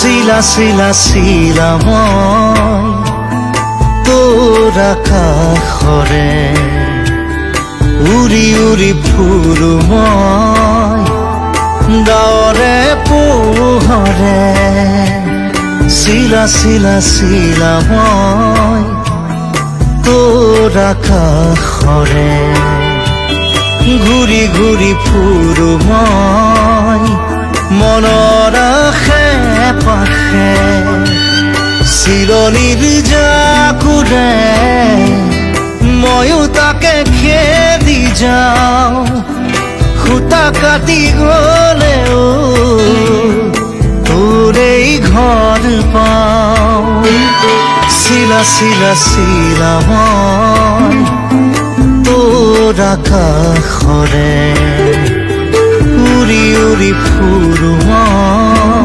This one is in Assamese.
চিলা চিলা চিলা মই তোৰ আকাশৰে উৰি উৰি ফুৰো মই ডাৱৰে পোহৰে চিলা চিলা চিলা মই তোৰ আকাশৰে ঘূৰি ঘূৰি ফুৰো মই মনৰ আশে পাশে চিৰণিৰ জাকুৰে ময়ো তাকে খেদি যাওঁ খুটা কাটি গলেও তোৰেই ঘৰ পাওঁ চিলা চিলা চিলা মই তোৰ আকাশৰে উৰি উৰি ফুৰো মই